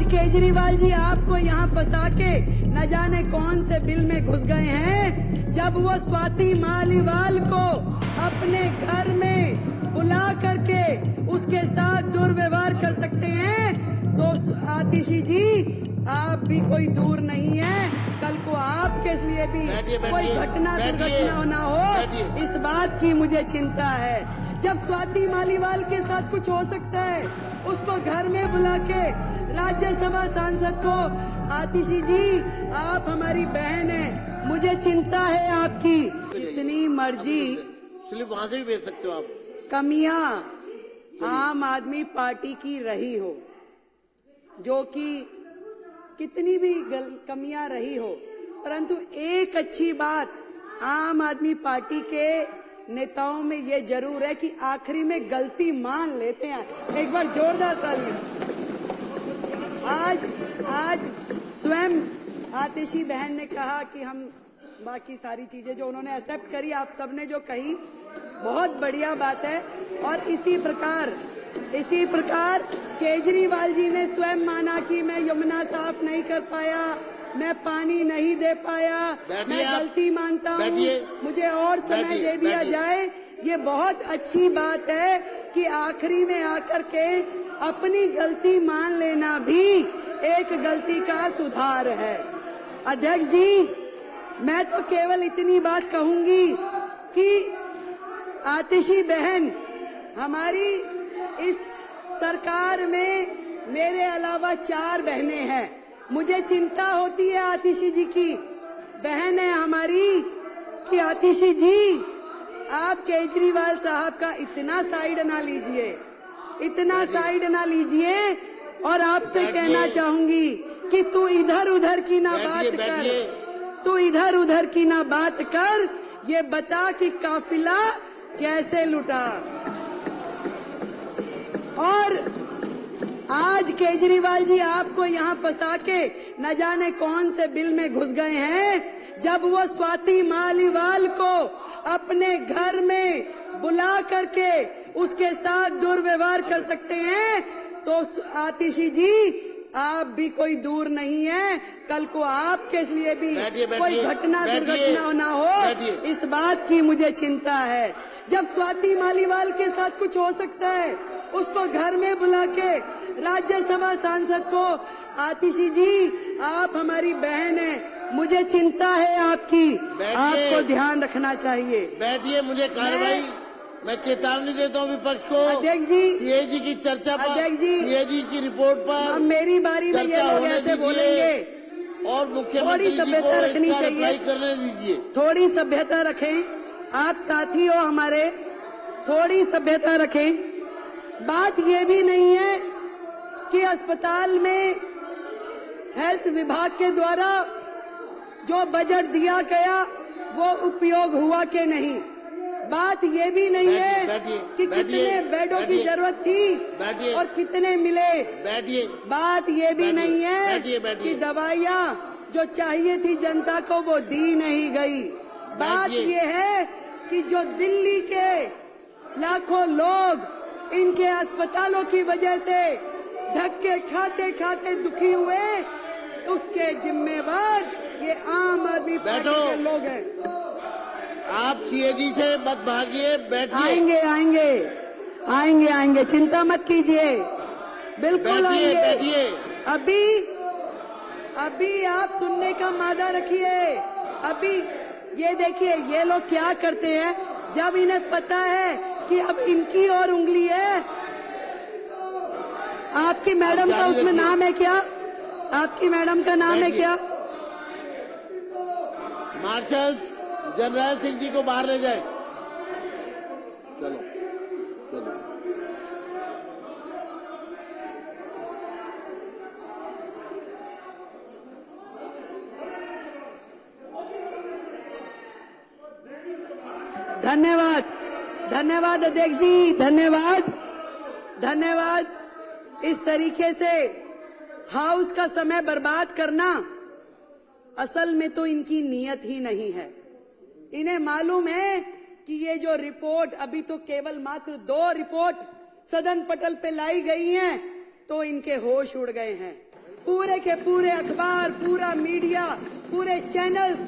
केजरीवाल जी आपको यहाँ फंसा के न जाने कौन से बिल में घुस गए हैं। जब वो स्वाति मालीवाल को अपने घर में बुला करके उसके साथ दुर्व्यवहार कर सकते हैं, तो आतिशी जी आप भी कोई दूर नहीं है। कल को आपके लिए भी कोई घटना दुर्घटना ना हो, इस बात की मुझे चिंता है। जब स्वाति मालीवाल के साथ कुछ हो सकता है, उसको घर में बुला के राज्यसभा सांसद को, आतिशी जी आप हमारी बहन है, मुझे चिंता है आपकी, जितनी मर्जी स्लिप वहां से भी भेज सकते हो आप। कमियां आम आदमी पार्टी की रही हो, जो कि कितनी भी कमियां रही हो, परंतु एक अच्छी बात आम आदमी पार्टी के नेताओं में ये जरूर है कि आखिरी में गलती मान लेते हैं। एक बार जोरदार तालियां। आज स्वयं आतिशी बहन ने कहा कि हम बाकी सारी चीजें जो उन्होंने एक्सेप्ट करी, आप सबने जो कही बहुत बढ़िया बात है। और इसी प्रकार केजरीवाल जी ने स्वयं माना कि मैं यमुना साफ नहीं कर पाया, मैं पानी नहीं दे पाया, मैं गलती मानता हूँ, मुझे और समय दे दिया जाए। ये बहुत अच्छी बात है कि आखिरी में आकर के अपनी गलती मान लेना भी एक गलती का सुधार है। अध्यक्ष जी, मैं तो केवल इतनी बात कहूंगी कि आतिशी बहन, हमारी इस सरकार में मेरे अलावा 4 बहनें हैं। मुझे चिंता होती है आतिशी जी की, बहन है हमारी, कि आतिशी जी आप केजरीवाल साहब का इतना साइड ना लीजिए। और आपसे कहना चाहूंगी कि तू इधर उधर की ना बात कर, ये बता कि काफिला कैसे लुटा। और आज केजरीवाल जी आपको यहाँ फंसा के न जाने कौन से बिल में घुस गए हैं। जब वो स्वाति मालीवाल को अपने घर में बुला करके उसके साथ दुर्व्यवहार कर सकते हैं, तो आतिशी जी आप भी कोई दूर नहीं है। कल को आपके लिए भी कोई घटना दुर्घटना ना हो, इस बात की मुझे चिंता है। जब स्वाति मालीवाल के साथ कुछ हो सकता है, उसको घर में बुला के राज्यसभा सांसद को, आतिशी जी आप हमारी बहन है, मुझे चिंता है आपकी, आपको ध्यान रखना चाहिए। बैठिए, मुझे कार्रवाई, मैं चेतावनी देता हूँ विपक्ष को। अध्यक्ष जी, सीएजी की चर्चा पर, अध्यक्ष जी, सीएजी की रिपोर्ट पर अब मेरी बारी में ये लोग ऐसे बोलेंगे, और मुख्यमंत्री थोड़ी सभ्यता रखनी चाहिए, करने दीजिए। थोड़ी सभ्यता रखें, आप साथी हो हमारे, थोड़ी सभ्यता रखें। बात ये भी नहीं है कि अस्पताल में हेल्थ विभाग के द्वारा जो बजट दिया गया वो उपयोग हुआ कि नहीं। बात ये भी नहीं है कि कितने बेडों की जरूरत थी और कितने मिले। बात ये भी नहीं है कि दवाइयाँ जो चाहिए थी जनता को वो दी नहीं गई। बात ये है कि जो दिल्ली के लाखों लोग इनके अस्पतालों की वजह से धक्के खाते खाते दुखी हुए, उसके जिम्मेवार ये आम आदमी पार्टी के लोग हैं। आप सीएजी से मत भागिए, बैठिए। आएंगे, चिंता मत कीजिए, बिल्कुल आएंगे। अभी आप सुनने का मादा रखिए। अभी ये देखिए, ये लोग क्या करते हैं, जब इन्हें पता है कि अब इनकी और उंगली है। आपकी मैडम का उसमें नाम है क्या? आपकी मैडम का नाम है क्या? मार्शल जनरल सिंह जी को बाहर ले जाए। चलो। धन्यवाद अध्यक्ष जी, धन्यवाद। इस तरीके से हाउस का समय बर्बाद करना असल में तो इनकी नीयत ही नहीं है। इन्हें मालूम है कि ये जो रिपोर्ट, अभी तो केवल मात्र 2 रिपोर्ट सदन पटल पे लाई गई हैं, तो इनके होश उड़ गए हैं। पूरे के पूरे अखबार, पूरा मीडिया, पूरे चैनल्स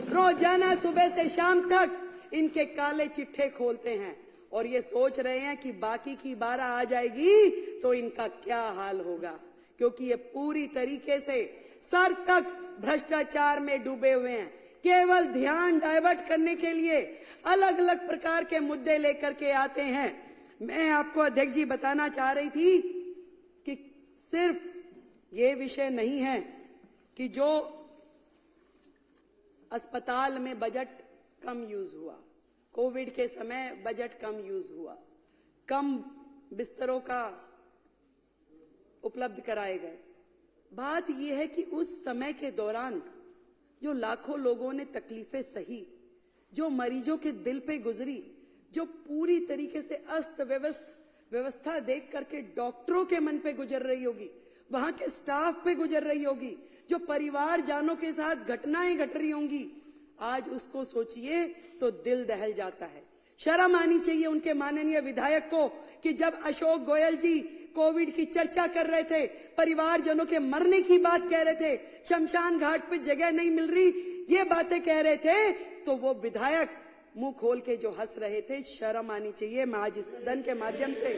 रोजाना सुबह से शाम तक इनके काले चिट्ठे खोलते हैं और ये सोच रहे हैं कि बाकी की 12 आ जाएगी तो इनका क्या हाल होगा, क्योंकि ये पूरी तरीके से सर तक भ्रष्टाचार में डूबे हुए हैं। केवल ध्यान डाइवर्ट करने के लिए अलग अलग प्रकार के मुद्दे लेकर के आते हैं। मैं आपको अध्यक्ष जी बताना चाह रही थी कि सिर्फ ये विषय नहीं है कि जो अस्पताल में बजट कम यूज हुआ, कोविड के समय बजट कम यूज हुआ, कम बिस्तरों का उपलब्ध कराए गए। बात यह है कि उस समय के दौरान जो लाखों लोगों ने तकलीफें सही, जो मरीजों के दिल पे गुजरी, जो पूरी तरीके से अस्त व्यवस्था देख करके डॉक्टरों के मन पे गुजर रही होगी, वहां के स्टाफ पे गुजर रही होगी, जो परिवार जानों के साथ घटनाएं घट रही होंगी, आज उसको सोचिए तो दिल दहल जाता है। शर्म आनी चाहिए उनके माननीय विधायक को कि जब अशोक गोयल जी कोविड की चर्चा कर रहे थे, परिवारजनों के मरने की बात कह रहे थे, शमशान घाट पे जगह नहीं मिल रही, ये बातें कह रहे थे, तो वो विधायक मुंह खोल के जो हंस रहे थे, शर्म आनी चाहिए। मैं आज इस सदन के माध्यम से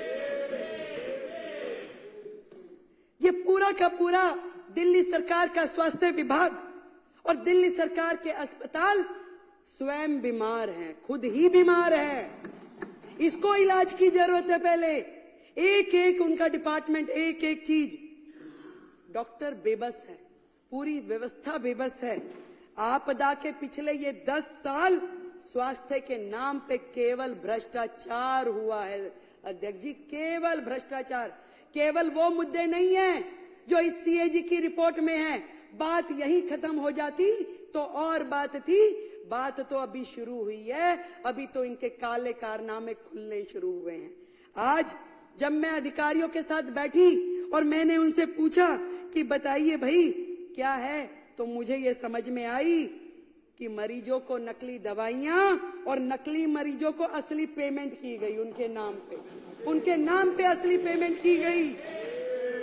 ये पूरा का पूरा दिल्ली सरकार का स्वास्थ्य विभाग और दिल्ली सरकार के अस्पताल स्वयं बीमार हैं, खुद ही बीमार हैं, इसको इलाज की जरूरत है। पहले एक एक उनका डिपार्टमेंट, एक एक चीज, डॉक्टर बेबस है, पूरी व्यवस्था बेबस है। आपदा के पिछले ये 10 साल स्वास्थ्य के नाम पे केवल भ्रष्टाचार हुआ है अध्यक्ष जी, केवल भ्रष्टाचार। केवल वो मुद्दे नहीं है जो इस सीएजी की रिपोर्ट में है। बात यही खत्म हो जाती तो और बात थी, बात तो अभी शुरू हुई है, अभी तो इनके काले कारनामे खुलने शुरू हुए हैं। आज जब मैं अधिकारियों के साथ बैठी और मैंने उनसे पूछा कि बताइए भाई क्या है, तो मुझे ये समझ में आई कि मरीजों को नकली दवाइयां और नकली मरीजों को असली पेमेंट की गई उनके नाम पे असली पेमेंट की गई।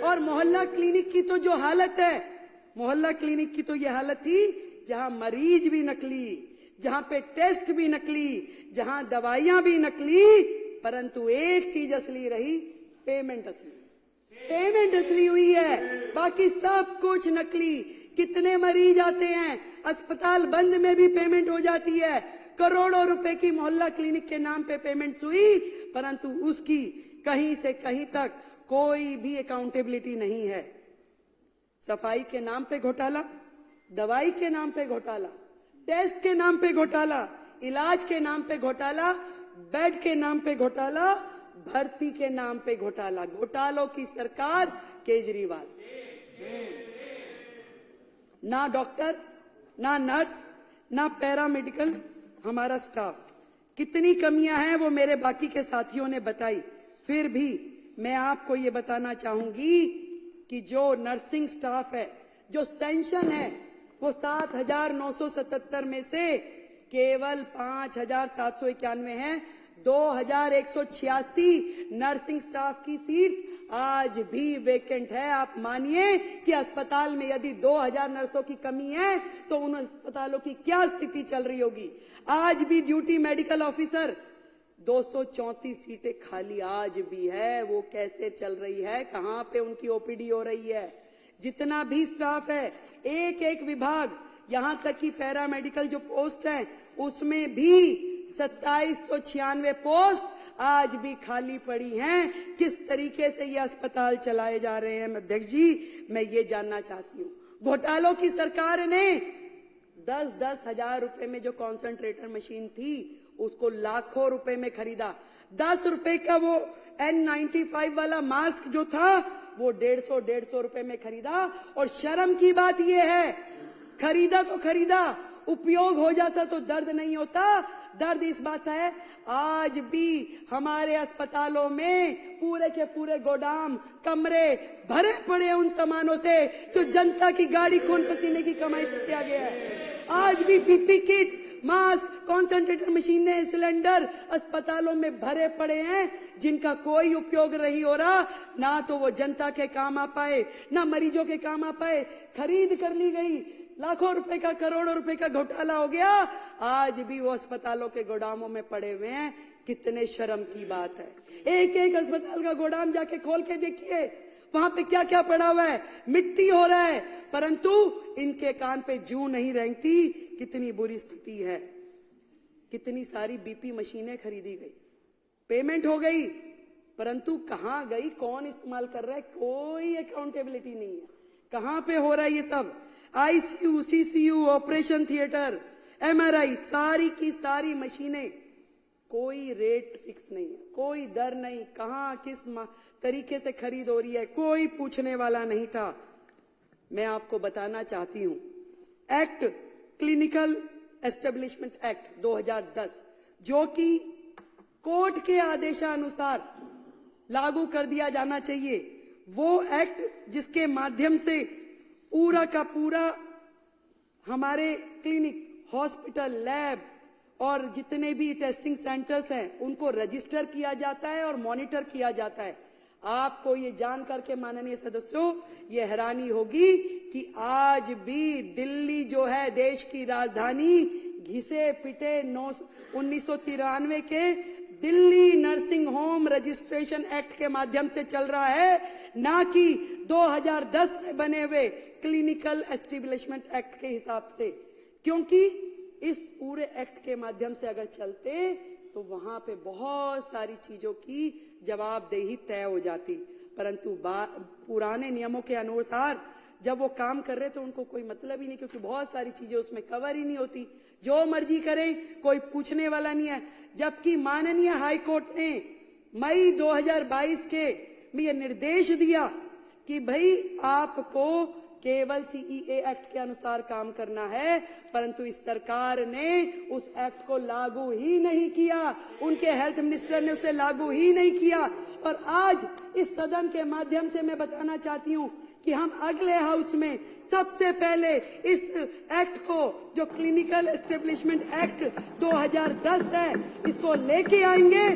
और मोहल्ला क्लिनिक की तो जो हालत है, मोहल्ला क्लिनिक की तो ये हालत थी जहां मरीज भी नकली, जहां पे टेस्ट भी नकली, जहां दवाइयां भी नकली, परंतु एक चीज असली रही, पेमेंट असली हुई है, बाकी सब कुछ नकली। कितने मरीज आते हैं, अस्पताल बंद में भी पेमेंट हो जाती है, करोड़ों रुपए की मोहल्ला क्लिनिक के नाम पे पेमेंट हुई, परंतु उसकी कहीं से कहीं तक कोई भी अकाउंटेबिलिटी नहीं है। सफाई के नाम पे घोटाला, दवाई के नाम पे घोटाला, टेस्ट के नाम पे घोटाला, इलाज के नाम पे घोटाला, बेड के नाम पे घोटाला, भर्ती के नाम पे घोटाला। घोटालों की सरकार केजरीवाल। ना डॉक्टर, ना नर्स, ना पैरामेडिकल हमारा स्टाफ। कितनी कमियां हैं वो मेरे बाकी के साथियों ने बताई। फिर भी मैं आपको ये बताना चाहूंगी कि जो नर्सिंग स्टाफ है, जो सेंशन है, वो 7,977 में से केवल 5,791 है। 2,186 नर्सिंग स्टाफ की सीट्स आज भी वेकेंट है। आप मानिए कि अस्पताल में यदि 2,000 नर्सों की कमी है तो उन अस्पतालों की क्या स्थिति चल रही होगी। आज भी ड्यूटी मेडिकल ऑफिसर 234 सीटें खाली आज भी है। वो कैसे चल रही है, कहां पे उनकी ओपीडी हो रही है। जितना भी स्टाफ है, एक एक विभाग, यहां तक कि पैरामेडिकल जो पोस्ट है उसमें भी 2796 पोस्ट आज भी खाली पड़ी हैं। किस तरीके से ये अस्पताल चलाए जा रहे हैं अध्यक्ष जी, मैं ये जानना चाहती हूँ। घोटालों की सरकार ने 10-10 हजार रुपए में जो कॉन्सेंट्रेटर मशीन थी उसको लाखों रुपए में खरीदा। 10 रुपए का वो N95 वाला मास्क जो था वो 150 रुपए में खरीदा। और शर्म की बात ये है, खरीदा तो खरीदा, उपयोग हो जाता तो दर्द नहीं होता। दर्द इस बात है, आज भी हमारे अस्पतालों में पूरे के पूरे गोदाम, कमरे भरे पड़े हैं उन सामानों से जो जनता की गाड़ी खून पसीने की कमाई से किया गया है। आज भी पीपी किट मास्क, कॉन्सेंट्रेटर मशीनें, सिलेंडर अस्पतालों में भरे पड़े हैं, जिनका कोई उपयोग नहीं हो रहा। ना तो वो जनता के काम आ पाए, ना मरीजों के काम आ पाए। खरीद कर ली गई, लाखों रुपए का, करोड़ों रुपए का घोटाला हो गया, आज भी वो अस्पतालों के गोदामों में पड़े हुए हैं। कितने शर्म की बात है। एक एक अस्पताल का गोदाम जाके खोल के देखिए, वहां पे क्या क्या पड़ा हुआ है। मिट्टी हो रहा है, परंतु इनके कान पे जूं नहीं रेंगती। कितनी बुरी स्थिति है। कितनी सारी बीपी मशीनें खरीदी गई, पेमेंट हो गई, परंतु कहां गई, कौन इस्तेमाल कर रहा है, कोई अकाउंटेबिलिटी नहीं है। कहां पे हो रहा है ये सब। ICU, CCU, operation theatre, MRI, सारी की सारी मशीनें, कोई रेट फिक्स नहीं है, कोई दर नहीं, कहां किस तरीके से खरीद हो रही है, कोई पूछने वाला नहीं था। मैं आपको बताना चाहती हूं, एक्ट, क्लिनिकल एस्टेब्लिशमेंट एक्ट 2010, जो कि कोर्ट के आदेशानुसार लागू कर दिया जाना चाहिए, वो एक्ट जिसके माध्यम से पूरा का पूरा हमारे क्लिनिक, हॉस्पिटल, लैब और जितने भी टेस्टिंग सेंटर्स हैं उनको रजिस्टर किया जाता है और मॉनिटर किया जाता है। आपको ये जान करके माननीय सदस्यों ये हैरानी होगी कि आज भी दिल्ली जो है देश की राजधानी, घिसे पिटे 1993 के Delhi nursing home registration act के माध्यम से चल रहा है, ना कि 2010 में बने हुए क्लिनिकल एस्टेब्लिशमेंट एक्ट के हिसाब से। क्योंकि इस पूरे एक्ट के माध्यम से अगर चलते तो वहां पे बहुत सारी चीजों की जवाबदेही तय हो जाती, परंतु पुराने नियमों के अनुसार जब वो काम कर रहे तो उनको कोई मतलब ही नहीं, क्योंकि बहुत सारी चीजें उसमें कवर ही नहीं होती। जो मर्जी करें, कोई पूछने वाला नहीं है। जबकि माननीय हाई कोर्ट ने मई 2022 के में यह निर्देश दिया कि भाई आपको केवल सीईए एक्ट के अनुसार काम करना है, परंतु इस सरकार ने उस एक्ट को लागू ही नहीं किया। उनके हेल्थ मिनिस्टर ने उसे लागू ही नहीं किया। और आज इस सदन के माध्यम से मैं बताना चाहती हूं कि हम अगले हाउस में सबसे पहले इस एक्ट को, जो क्लिनिकल एस्टेब्लिशमेंट एक्ट 2010 है, इसको लेके आएंगे